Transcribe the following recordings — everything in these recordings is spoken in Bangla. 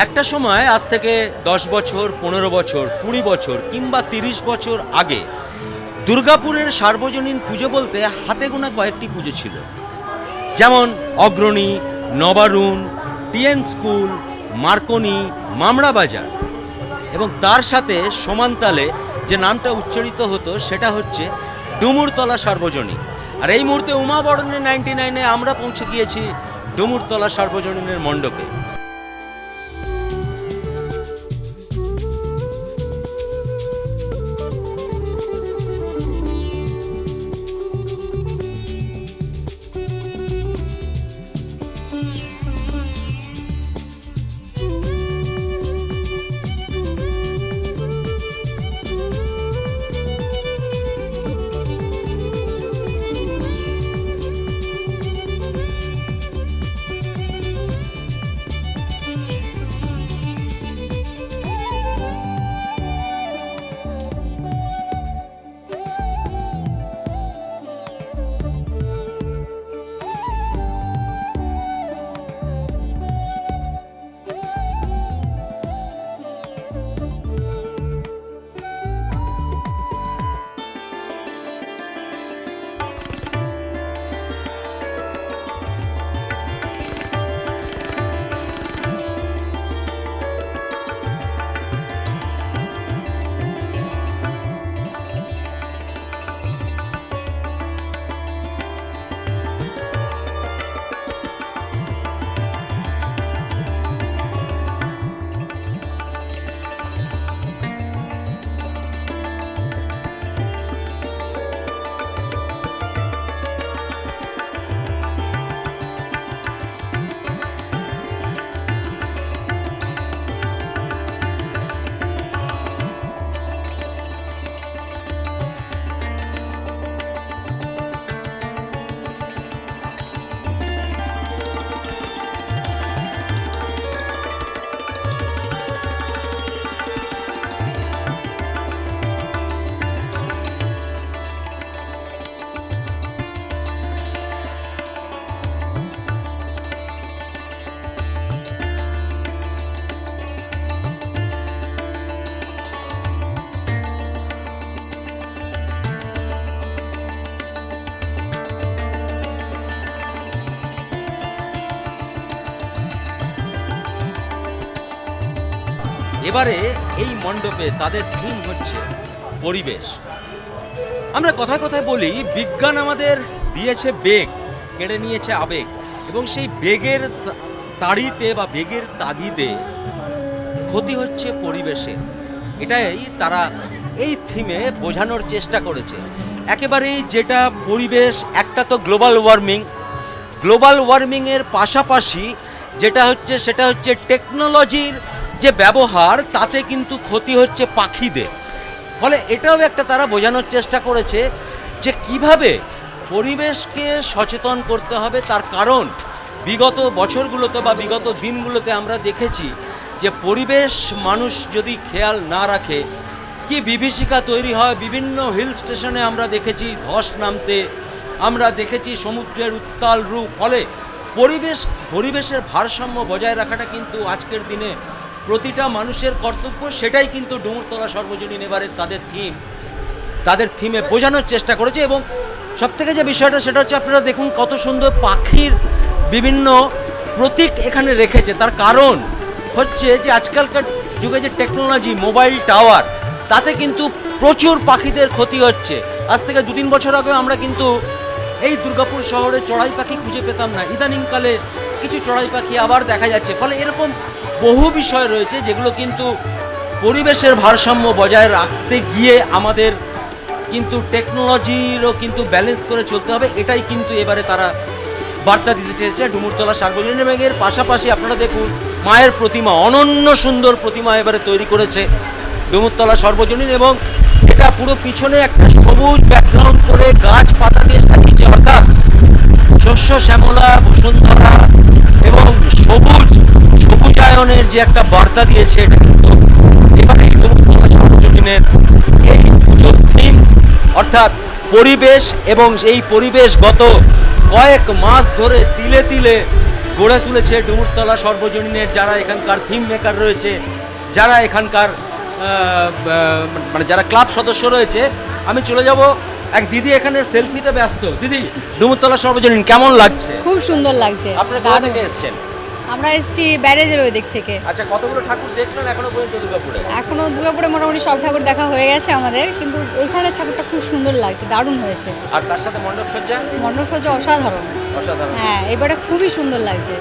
একটা সময় আজ থেকে 10 বছর, 15 বছর, 20 বছর কিংবা 30 বছর আগে দুর্গাপুরের সার্বজনীন পুজো বলতে হাতে গোনা কয়েকটি পুজো ছিল, যেমন অগ্রণী, নবারুণ, টিএন স্কুল, মার্কনি, মামড়া বাজার, এবং তার সাথে সমানতালে যে নামটা উচ্চারিত হতো সেটা হচ্ছে ডুমুরতলা সার্বজনীন। আর এই মুহূর্তে উমাবরণের 99-এ আমরা পৌঁছে গিয়েছি ডুমুরতলা সার্বজনীনের মণ্ডপে। এবারে এই মণ্ডপে তাদের থিম হচ্ছে পরিবেশ। আমরা কথায় কথায় বলি বিজ্ঞান আমাদের দিয়েছে বেগ, কেড়ে নিয়েছে আবেগ, এবং সেই বেগের তাড়িতে বা বেগের তাগিদে ক্ষতি হচ্ছে পরিবেশে। এটাই তারা এই থিমে বোঝানোর চেষ্টা করেছে। একেবারেই যেটা পরিবেশ, একটা তো গ্লোবাল ওয়ার্মিংয়ের পাশাপাশি যেটা হচ্ছে সেটা হচ্ছে টেকনোলজির যে ব্যবহার, তাতে কিন্তু ক্ষতি হচ্ছে পাখিদের। ফলে এটাও একটা তারা বোঝানোর চেষ্টা করেছে যে কিভাবে পরিবেশকে সচেতন করতে হবে। তার কারণ বিগত বছরগুলোতে বা বিগত দিনগুলোতে আমরা দেখেছি যে পরিবেশ মানুষ যদি খেয়াল না রাখে, কি বিভীষিকা তৈরি হয়। বিভিন্ন হিল স্টেশনে আমরা দেখেছি ধস নামতে, আমরা দেখেছি সমুদ্রের উত্তাল রূপ। ফলে পরিবেশের ভারসাম্য বজায় রাখাটা কিন্তু আজকের দিনে প্রতিটা মানুষের কর্তব্য। সেটাই কিন্তু ডুমুরতলা সর্বজনীন এবারে তাদের থিমে বোঝানোর চেষ্টা করেছে। এবং সবথেকে যে বিষয়টা সেটা হচ্ছে, আপনারা দেখুন কত সুন্দর পাখির বিভিন্ন প্রতীক এখানে রেখেছে। তার কারণ হচ্ছে যে আজকালকার যুগে যে টেকনোলজি, মোবাইল টাওয়ার, তাতে কিন্তু প্রচুর পাখিদের ক্ষতি হচ্ছে। আজ থেকে 2-3 বছর আগে আমরা কিন্তু এই দুর্গাপুর শহরে চড়াই পাখি খুঁজে পেতাম না। ইদানিংকালে কিছু চড়াই পাখি আবার দেখা যাচ্ছে। ফলে এরকম বহু বিষয় রয়েছে যেগুলো কিন্তু পরিবেশের ভারসাম্য বজায় রাখতে গিয়ে আমাদের কিন্তু টেকনোলজিরও কিন্তু ব্যালেন্স করে চলতে হবে। এটাই কিন্তু এবারে তারা বার্তা দিতে চেয়েছে ডুমুরতলা সার্বজনীন। এর পাশাপাশি আপনারা দেখুন মায়ের প্রতিমা, অনন্য সুন্দর প্রতিমা এবারে তৈরি করেছে ডুমুরতলা সর্বজনীন, এবং এটা পুরো পিছনে একটা সবুজ ব্যাকগ্রাউন্ড করে গাছ পাতা দিয়ে সাজিয়েছে। অর্থাৎ শস্য শ্যামলা, বসুন্ধরা এবং সবুজায়নের যে একটা বার্তা দিয়েছে, এটা কিন্তু এবারে ডুমুরতলা সর্বজনীনের এই পুজোর থিম, অর্থাৎ পরিবেশ। এবং এই পরিবেশ গত কয়েক মাস ধরে তিলে তিলে গড়ে তুলেছে ডুমুরতলা সর্বজনীনের যারা এখানকার থিম মেকার রয়েছে, যারা এখানকার মানে যারা ক্লাব সদস্য রয়েছে। আমি চলে যাব, এক দিদি এখানে সেলফিতে ব্যস্ত। দিদি, ডুমুরতলা সর্বজনীন কেমন লাগছে? খুব সুন্দর লাগছে। আপনারা কোথা থেকে এসেছেন? আমরা এসেছি ব্যারেজের ওই দিক থেকে। আচ্ছা, কতগুলো ঠাকুর দেখলেন এখনো পর্যন্ত দুর্গাপুরে? এখনো দুর্গাপুরে মোটামুটি সব ঠাকুর দেখা হয়ে গেছে আমাদের, কিন্তু এইখানে ঠাকুরটা খুব সুন্দর লাগছে, দারুণ হয়েছে। আর তার সাথে মণ্ডপসজ্জা? মণ্ডপসজ্জা অসাধারণ, অসাধারণ। হ্যাঁ এবারে খুবই সুন্দর লাগছে।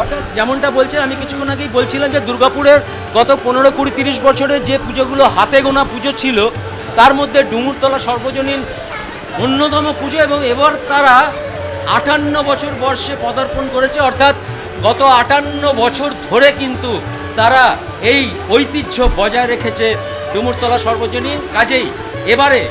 অর্থাৎ যেমনটা বলছেন, আমি কিছুক্ষণ আগেই বলছিলাম যে দুর্গাপুরের গত 15-20-30 বছরে যে পুজোগুলো হাতে গোনা পুজো ছিল, তার মধ্যে ডুমুরতলা সর্বজনীন অন্যতম পুজো, এবং এবার তারা 58 বছর বর্ষে পদার্পণ করেছে। অর্থাৎ গত 58 বছর ধরে কিন্তু তারা এই ঐতিহ্য বজায় রেখেছে ডুমুরতলা সর্বজনীন। কাজেই এবারে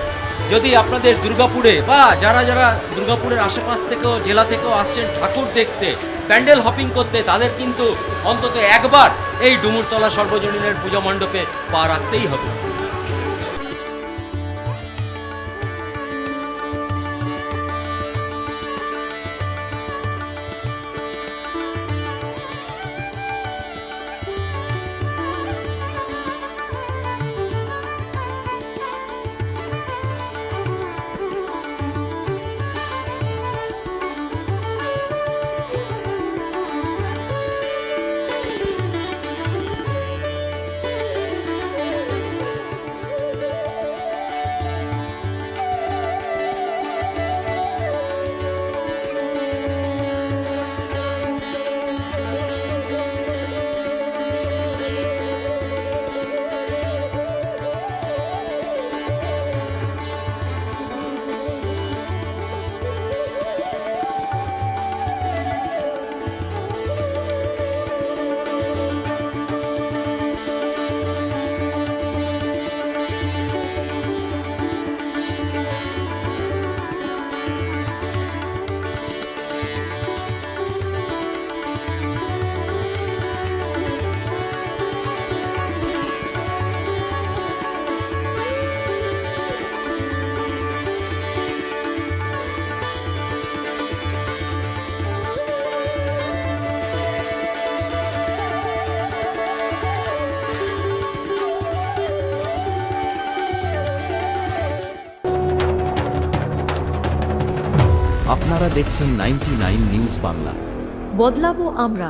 যদি আপনাদের দুর্গাপুরে বা যারা যারা দুর্গাপুরের আশেপাশ থেকেও জেলা থেকেও আসছেন ঠাকুর দেখতে, প্যান্ডেল হপিং করতে, তাদের কিন্তু অন্তত একবার এই ডুমুরতলা সর্বজনীনের পূজা মণ্ডপে পা রাখতেই হবে। আপনারা দেখছেন 99 নিউজ বাংলা। বদলাবো আমরা।